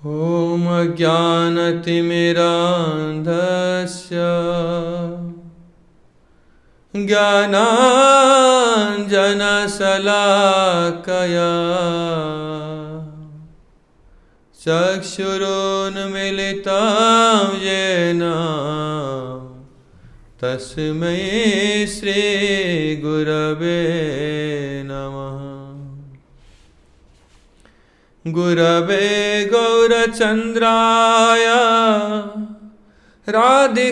ॐ अज्ञानतिमिरान्धस्य ज्ञानाञ्जनशलाकया चक्षुरुन्मीलितं येन तस्मै श्रीगुरवे नमः। गुरवे गौरचन्द्राय राधिकायैस्तदालये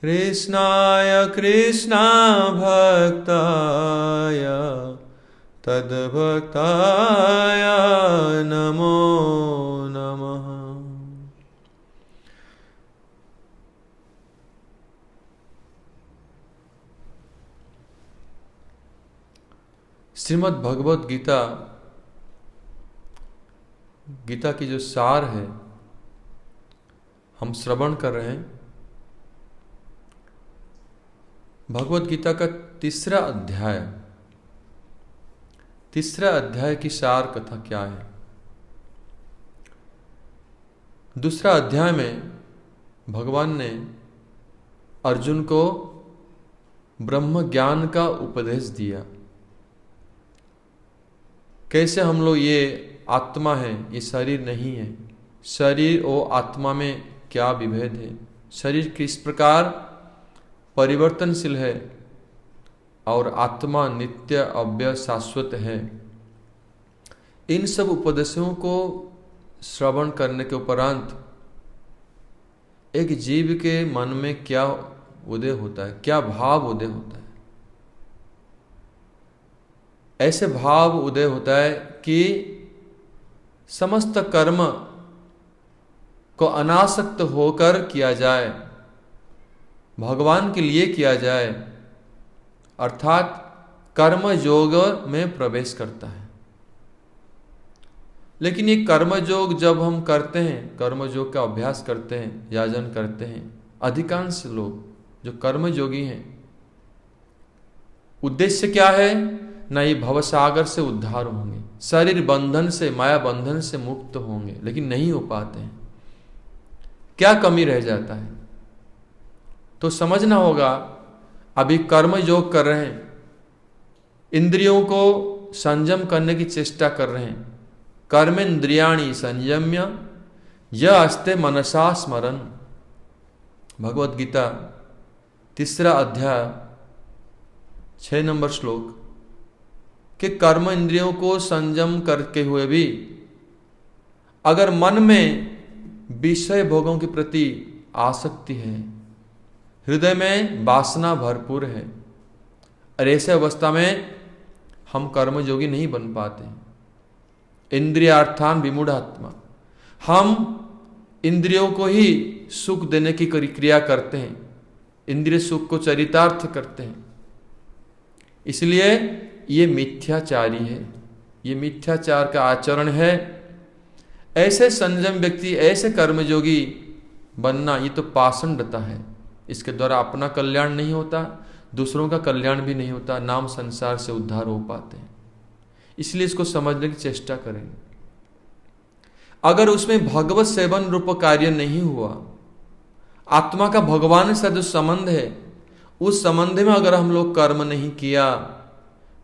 कृष्णाय कृष्णभक्ताय तद्भक्ताय नमो नमः। श्रीमद् भगवत गीता, गीता की जो सार है हम श्रवण कर रहे हैं। भगवत गीता का तीसरा अध्याय की सार कथा क्या है। दूसरा अध्याय में भगवान ने अर्जुन को ब्रह्म ज्ञान का उपदेश दिया। कैसे हम लोग ये आत्मा है, ये शरीर नहीं है, शरीर और आत्मा में क्या विभेद है, शरीर किस प्रकार परिवर्तनशील है और आत्मा नित्य अव्यय शाश्वत है। इन सब उपदेशों को श्रवण करने के उपरांत एक जीव के मन में क्या उदय होता है, क्या भाव उदय होता है। ऐसे भाव उदय होता है कि समस्त कर्म को अनासक्त होकर किया जाए, भगवान के लिए किया जाए, अर्थात कर्म योग में प्रवेश करता है। लेकिन ये कर्म योग जब हम करते हैं, कर्म योग का अभ्यास करते हैं, याजन करते हैं, अधिकांश लोग जो कर्म योगी हैं, उद्देश्य क्या है? ना ये भवसागर से उद्धार होंगे, शरीर बंधन से, माया बंधन से मुक्त होंगे, लेकिन नहीं हो पाते हैं। क्या कमी रह जाता है? तो समझना होगा, अभी कर्म योग कर रहे हैं, इंद्रियों को संयम करने की चेष्टा कर रहे हैं। कर्मेन्द्रियाणि संयम्य य अस्ते मनसा स्मरन्। भगवत गीता तीसरा अध्याय 6 नंबर श्लोक कि कर्म इंद्रियों को संयम करके हुए भी अगर मन में विषय भोगों के प्रति आसक्ति है, हृदय में वासना भरपूर है, और ऐसे अवस्था में हम कर्मयोगी नहीं बन पाते। इंद्रियार्थान विमूढ़ात्मा, हम इंद्रियों को ही सुख देने की क्रिया करते हैं, इंद्रिय सुख को चरितार्थ करते हैं। इसलिए ये मिथ्याचारी है, ये मिथ्याचार का आचरण है। ऐसे संयम व्यक्ति, ऐसे कर्मयोगी बनना, ये तो पाषंडता है। इसके द्वारा अपना कल्याण नहीं होता, दूसरों का कल्याण भी नहीं होता, नाम संसार से उद्धार हो पाते हैं। इसलिए इसको समझने की चेष्टा करेंगे। अगर उसमें भगवत सेवन रूप कार्य नहीं हुआ, आत्मा का भगवान से जो संबंध है, उस संबंध में अगर हम लोग कर्म नहीं किया,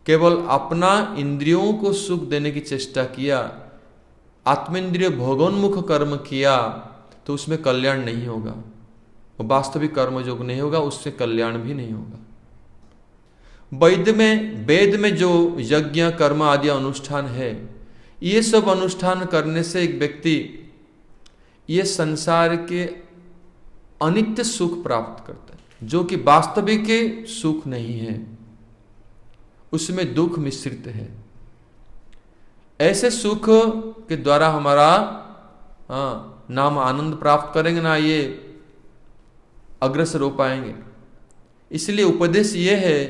केवल अपना इंद्रियों को सुख देने की चेष्टा किया, आत्मेंद्रिय भोगोन्मुख कर्म किया, तो उसमें कल्याण नहीं होगा, वो वास्तविक कर्म योग नहीं होगा, उससे कल्याण भी नहीं होगा। वेद में जो यज्ञ कर्म आदि अनुष्ठान है, ये सब अनुष्ठान करने से एक व्यक्ति ये संसार के अनित्य सुख प्राप्त करता है, जो कि वास्तविक सुख नहीं है, उसमें दुख मिश्रित है। ऐसे सुख के द्वारा हमारा नाम आनंद प्राप्त करेंगे ना, ये अग्रसर हो पाएंगे। इसलिए उपदेश ये है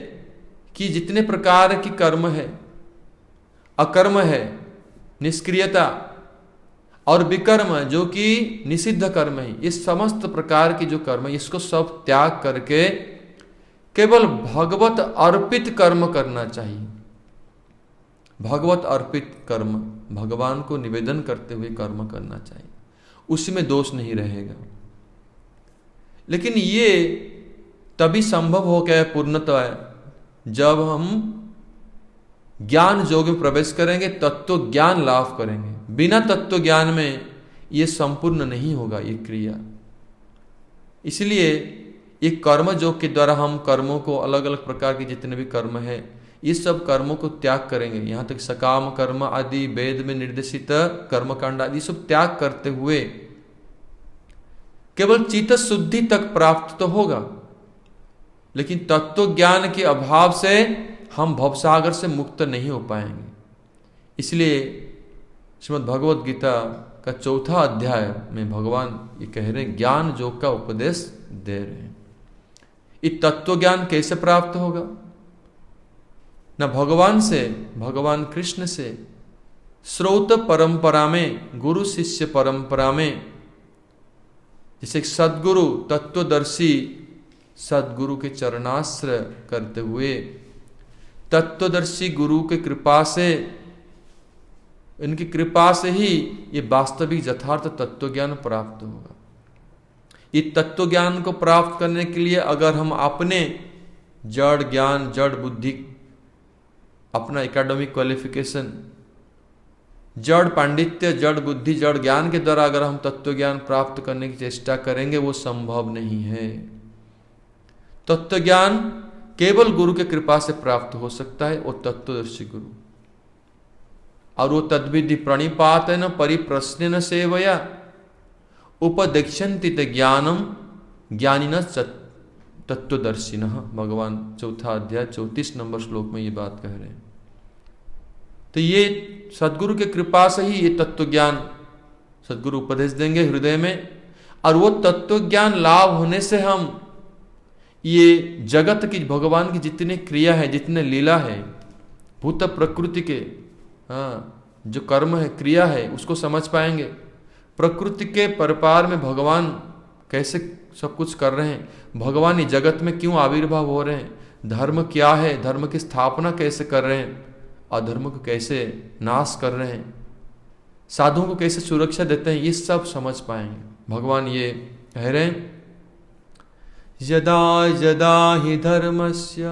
कि जितने प्रकार की कर्म है, अकर्म है, निष्क्रियता और विकर्म जो कि निषिद्ध कर्म है, ये समस्त प्रकार की जो कर्म है, इसको सब त्याग करके केवल भगवत अर्पित कर्म करना चाहिए। भगवत अर्पित कर्म, भगवान को निवेदन करते हुए कर्म करना चाहिए, उसमें दोष नहीं रहेगा। लेकिन ये तभी संभव हो गया पूर्णतः जब हम ज्ञान योग में प्रवेश करेंगे, तत्व ज्ञान लाभ करेंगे। बिना तत्व ज्ञान में ये संपूर्ण नहीं होगा ये क्रिया। इसलिए ये कर्म योग के द्वारा हम कर्मों को, अलग अलग प्रकार के जितने भी कर्म है, ये सब कर्मों को त्याग करेंगे। यहाँ तक सकाम कर्म आदि वेद में निर्देशित कर्मकांड आदि सब त्याग करते हुए केवल चित्त शुद्धि तक प्राप्त तो होगा, लेकिन तत्व ज्ञान के अभाव से हम भवसागर से मुक्त नहीं हो पाएंगे। इसलिए श्रीमद् भगवद गीता का 4 अध्याय में भगवान ये कह रहे हैं, ज्ञान योग का उपदेश दे रहे हैं। ये तत्व ज्ञान कैसे प्राप्त होगा? न भगवान से, भगवान कृष्ण से, श्रोत परंपरा में, गुरु शिष्य परंपरा में, जैसे सद्गुरु तत्वदर्शी सद्गुरु के चरणाश्रय करते हुए, तत्वदर्शी गुरु के कृपा से, इनकी कृपा से ही ये वास्तविक यथार्थ तत्व ज्ञान प्राप्त होगा। ये तत्व ज्ञान को प्राप्त करने के लिए अगर हम अपने जड़ ज्ञान, जड़ बुद्धि, अपना एकेडमिक क्वालिफिकेशन, जड़ पांडित्य, जड़ बुद्धि, जड़ ज्ञान के द्वारा अगर हम तत्व ज्ञान प्राप्त करने की चेष्टा करेंगे, वो संभव नहीं है। तत्व ज्ञान केवल गुरु के कृपा से प्राप्त हो सकता है, वो तत्वदर्शी गुरु। और वो तद्विधि प्रणिपातेन परिप्रश्नेन सेवया उपदेक्षन्ति ते ज्ञानम ज्ञानिनः तत्वदर्शिनः। भगवान 4 अध्याय 34 नंबर श्लोक में ये बात कह रहे हैं। तो ये सद्गुरु के कृपा से ही ये तत्व ज्ञान सद्गुरु उपदेश देंगे हृदय में, और वो तत्व ज्ञान लाभ होने से हम ये जगत की, भगवान की जितनी क्रिया है, जितने लीला है, भूत प्रकृति के जो कर्म है, क्रिया है, उसको समझ पाएंगे। प्रकृति के परपार में भगवान कैसे सब कुछ कर रहे हैं, भगवान ही जगत में क्यों आविर्भाव हो रहे हैं, धर्म क्या है, धर्म की स्थापना कैसे कर रहे हैं, अधर्म को कैसे नाश कर रहे हैं, साधुओं को कैसे सुरक्षा देते हैं, ये सब समझ पाएंगे। भगवान ये कह रहे हैं, यदा यदा हि धर्मस्य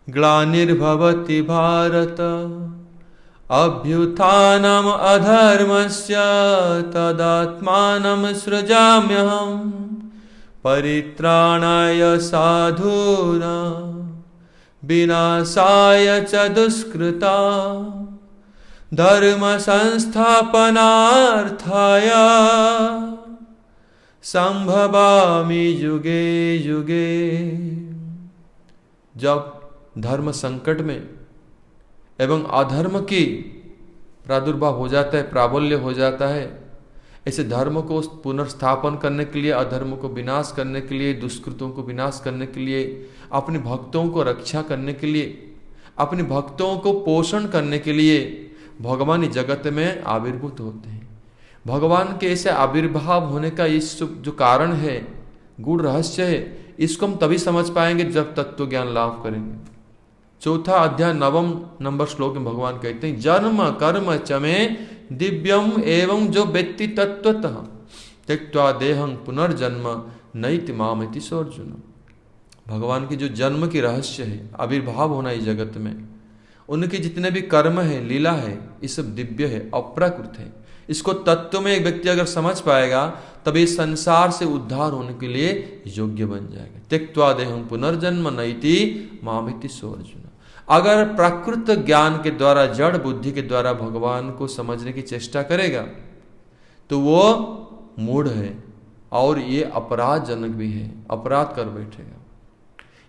ग्लानिर्भवति भारत अभ्युत्थानम् अधर्मस्य तदात्मानं सृजाम्यहम् परित्राणाय साधूनां विनाशाय च दुष्कृता धर्म संस्थापनार्थाय संभवामि युगे युगे। जब धर्म संकट में एवं अधर्म की प्रादुर्भाव हो जाता है, प्राबल्य हो जाता है, ऐसे धर्म को पुनर्स्थापन करने के लिए, अधर्म को विनाश करने के लिए, दुष्कृतों को विनाश करने के लिए, अपने भक्तों को रक्षा करने के लिए, अपने भक्तों को पोषण करने के लिए भगवान इस जगत में आविर्भूत होते हैं। भगवान के ऐसे आविर्भाव होने का इस जो कारण है, गूढ़ रहस्य है, इसको हम तभी समझ पाएंगे जब तत्व ज्ञान लाभ करेंगे। 4 अध्याय 9 नंबर श्लोक में भगवान कहते हैं, जन्म कर्म चमे दिव्यम एवं जो व्यक्ति तत्वतः त्यक्त्वा देहं पुनर्जन्म नैति मामेति सोऽर्जुन। भगवान की जो जन्म की रहस्य है, आविर्भाव होना इस जगत में, उनके जितने भी कर्म है, लीला है, ये सब दिव्य है, अप्राकृत है। इसको तत्व में एक व्यक्ति अगर समझ पाएगा, तभी संसार से उद्धार होने के लिए योग्य बन जाएगा। त्यक्त्वा देहं पुनर्जन्म नैति मामेति सोऽर्जुन। अगर प्राकृत ज्ञान के द्वारा, जड़ बुद्धि के द्वारा भगवान को समझने की चेष्टा करेगा, तो वो मूढ़ है और ये अपराधजनक भी है, अपराध कर बैठेगा।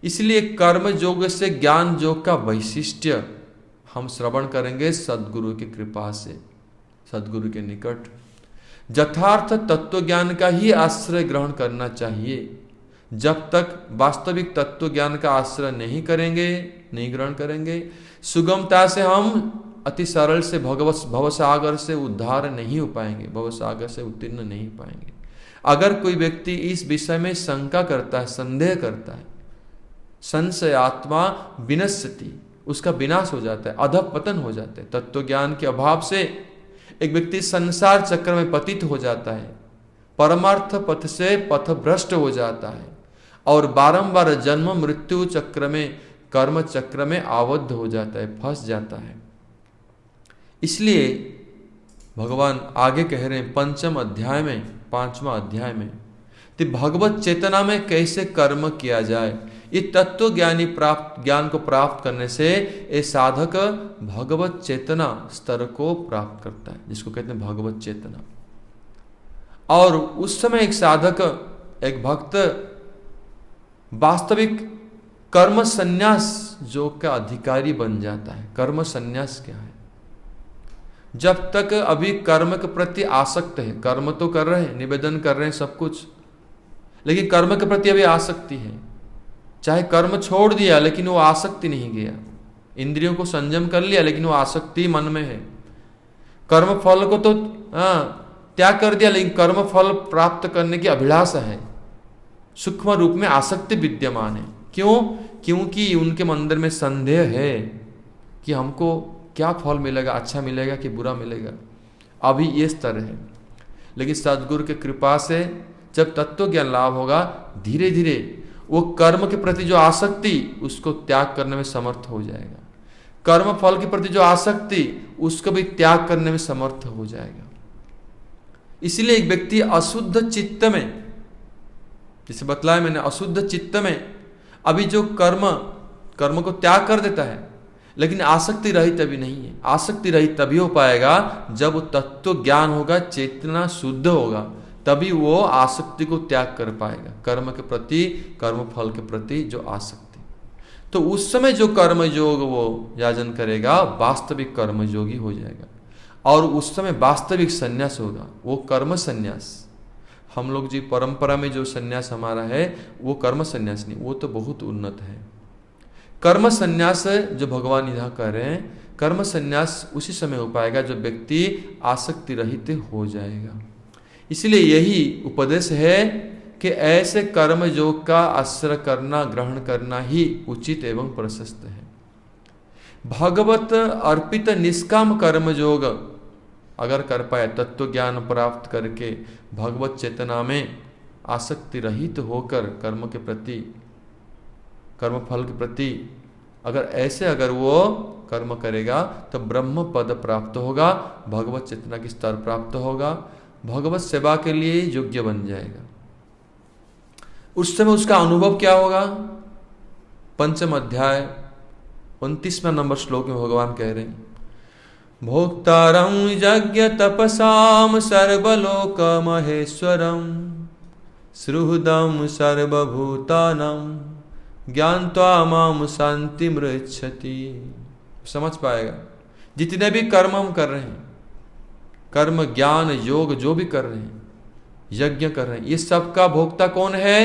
इसलिए कर्म योग से ज्ञान योग का वैशिष्ट्य हम श्रवण करेंगे सद्गुरु की कृपा से, सद्गुरु के निकट। यथार्थ तत्व ज्ञान का ही आश्रय ग्रहण करना चाहिए। जब तक वास्तविक तत्व ज्ञान का आश्रय नहीं करेंगे, नहीं ग्रहण करेंगे, सुगमता से हम अति सरल से भवसागर से उद्धार नहीं हो पाएंगे, भवसागर से उत्तीर्ण नहीं पाएंगे। अगर कोई व्यक्ति इस विषय में शंका करता है, संदेह करता है, संशय आत्मा विनश्यति, उसका विनाश हो जाता है, अधःपतन हो जाता है। तत्व ज्ञान के अभाव से एक व्यक्ति संसार चक्र में पतित हो जाता है, परमार्थ पथ से पथभ्रष्ट हो जाता है और बारंबार जन्म मृत्यु चक्र में, कर्म चक्र में आबद्ध हो जाता है, फंस जाता है। इसलिए भगवान आगे कह रहे हैं पंचम अध्याय में, 5वां अध्याय में, कि भगवत चेतना में कैसे कर्म किया जाए। ये तत्व ज्ञान को प्राप्त करने से ये साधक भगवत चेतना स्तर को प्राप्त करता है, जिसको कहते हैं भगवत चेतना। और उस समय एक साधक, एक भक्त वास्तविक कर्म संन्यास योग का अधिकारी बन जाता है। कर्म संन्यास क्या है? जब तक अभी कर्म के प्रति आसक्त है, कर्म तो कर रहे हैं, निवेदन कर रहे हैं सब कुछ, लेकिन कर्म के प्रति अभी आसक्ति है। चाहे कर्म छोड़ दिया लेकिन वो आसक्ति नहीं गया, इंद्रियों को संयम कर लिया लेकिन वो आसक्ति मन में है। कर्म फल को तो त्याग कर दिया लेकिन कर्म फल प्राप्त करने की अभिलाषा है, सूक्ष्म रूप में आसक्ति विद्यमान है। क्यों? क्योंकि उनके अंदर में संदेह है कि हमको क्या फल मिलेगा, अच्छा मिलेगा कि बुरा मिलेगा। अभी ये स्तर है, लेकिन सद्गुरु की कृपा से जब तत्व ज्ञान लाभ होगा, धीरे धीरे वो कर्म के प्रति जो आसक्ति उसको त्याग करने में समर्थ हो जाएगा। कर्म फल के प्रति जो आसक्ति उसको भी त्याग करने में समर्थ हो जाएगा। इसलिए एक व्यक्ति अशुद्ध चित्त में, जैसे बतलाया मैंने, अशुद्ध चित्त में अभी जो कर्म को त्याग कर देता है, लेकिन आसक्ति रहित अभी नहीं है। आसक्ति रहित तभी हो पाएगा जब तत्व ज्ञान होगा, चेतना शुद्ध होगा, तभी वो आसक्ति को त्याग कर पाएगा, कर्म के प्रति, कर्म फल के प्रति जो आसक्ति। तो उस समय जो कर्म योग वो याजन करेगा, वास्तविक कर्म योगी हो जाएगा, और उस समय वास्तविक संन्यास होगा, वो कर्म संन्यास। हम लोग जी परंपरा में जो संन्यास हमारा है वो कर्म संन्यास नहीं, वो तो बहुत उन्नत है। कर्म संन्यास जो भगवान यहाँ कह रहे हैं, कर्म संन्यास उसी समय हो पाएगा जब व्यक्ति आसक्ति रहित हो जाएगा। इसलिए यही उपदेश है कि ऐसे कर्म योग का आश्रय करना, ग्रहण करना ही उचित एवं प्रशस्त है। भगवत अर्पित निष्काम कर्म योग अगर कर पाए, तत्व ज्ञान प्राप्त करके भगवत चेतना में आसक्ति रहित होकर कर्म के प्रति, कर्म फल के प्रति अगर वो कर्म करेगा तो ब्रह्म पद प्राप्त होगा, भगवत चेतना की स्तर प्राप्त होगा, भगवत सेवा के लिए योग्य बन जाएगा। उस समय उसका अनुभव क्या होगा? पंचम अध्याय 29वां नंबर श्लोक में भगवान कह रहे हैं, भोक्तारं यज्ञ तपसाम सर्वलोक महेश्वरम सुहृदं सर्वभूतानां ज्ञात्वा माम शांति मृच्छति। समझ पाएगा, जितने भी कर्म हम कर रहे हैं, कर्म ज्ञान योग जो भी कर रहे हैं, यज्ञ कर रहे हैं, ये सब का भोक्ता कौन है?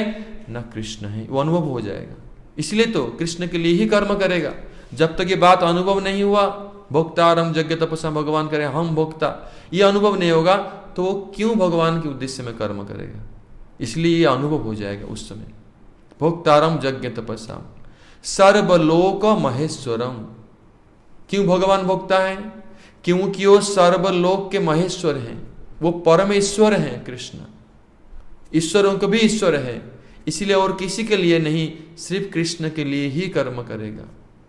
न कृष्ण है। वो अनुभव हो जाएगा। इसलिए तो कृष्ण के लिए ही कर्म करेगा। जब तक ये बात अनुभव नहीं हुआ, भोक्तारम यज्ञ तपसा, भगवान करे हम भोक्ता, ये अनुभव नहीं होगा तो वो क्यों भगवान के उद्देश्य में कर्म करेगा? इसलिए ये अनुभव हो जाएगा उस समय। भोक्तारम यज्ञ तपसा सर्वलोक महेश्वरम। क्यों भगवान भोक्ता है? क्योंकि वो सर्वलोक के महेश्वर हैं, वो परमेश्वर हैं। कृष्ण ईश्वरों के भी ईश्वर है, इसलिए और किसी के लिए नहीं, सिर्फ कृष्ण के लिए ही कर्म करेगा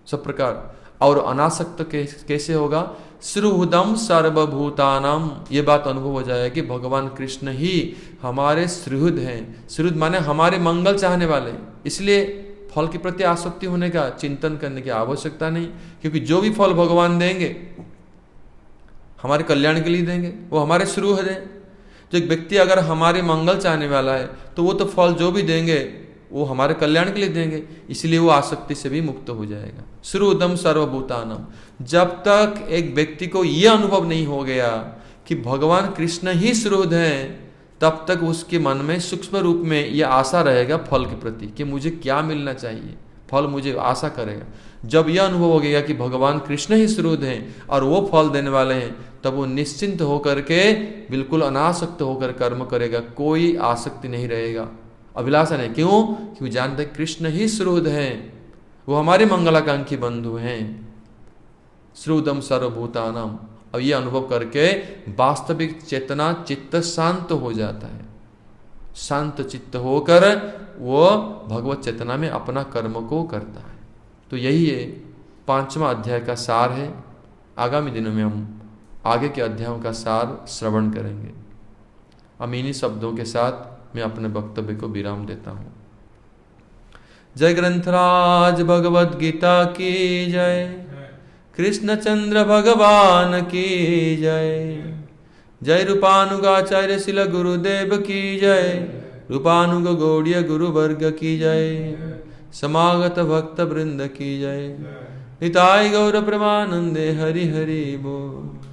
सब प्रकार। और अनासक्त कैसे होगा? सुहृदम सर्वभूतानाम, ये बात अनुभव हो जाएगा कि भगवान कृष्ण ही हमारे सुहृद हैं। सुहृद माने हमारे मंगल चाहने वाले, इसलिए फल के प्रति आसक्ति होने का, चिंतन करने की आवश्यकता नहीं, क्योंकि जो भी फल भगवान देंगे हमारे कल्याण के लिए देंगे, वो हमारे सुहृद हैं। जो एक व्यक्ति अगर हमारे मंगल चाहने वाला है तो वो तो फल जो भी देंगे वो हमारे कल्याण के लिए देंगे, इसलिए वो आसक्ति से भी मुक्त हो जाएगा। सुहृदम सर्वभूतानाम। जब तक एक व्यक्ति को यह अनुभव नहीं हो गया कि भगवान कृष्ण ही सुहृद हैं, तब तक उसके मन में सूक्ष्म रूप में यह आशा रहेगा फल के प्रति कि मुझे क्या मिलना चाहिए, फल मुझे आशा करेगा। जब यह अनुभव हो गया कि भगवान कृष्ण ही सुहृद हैं और वो फल देने वाले हैं, तब वो निश्चिंत होकर के बिल्कुल अनासक्त होकर कर्म करेगा, कोई आसक्ति नहीं रहेगा, अभिलाषा नहीं। क्यों? क्योंकि जानते कृष्ण ही सुहृद हैं वो हमारे मंगलाकांक्षी बंधु हैं। श्रुदम सर्वभूतानाम। अब ये अनुभव करके वास्तविक चेतना चित्त शांत हो जाता है। शांत चित्त होकर वो भगवत चेतना में अपना कर्म को करता है। तो यही है 5वां अध्याय का सार है। आगामी दिनों में हम आगे के अध्यायों का सार श्रवण करेंगे। अब इन्हीं शब्दों के साथ मैं अपने वक्तव्य को विराम देता हूँ। जय ग्रंथराज भगवद गीता की जय। कृष्णचंद्र भगवान की जय। जय रूपानुगाचार्य शिल गुरुदेव की जय। रूपानुग गौड़ीय गुरु वर्ग की जय। समागत भक्त वृंद की जय। निताय गौर प्रेमानंदे हरि हरि बोल।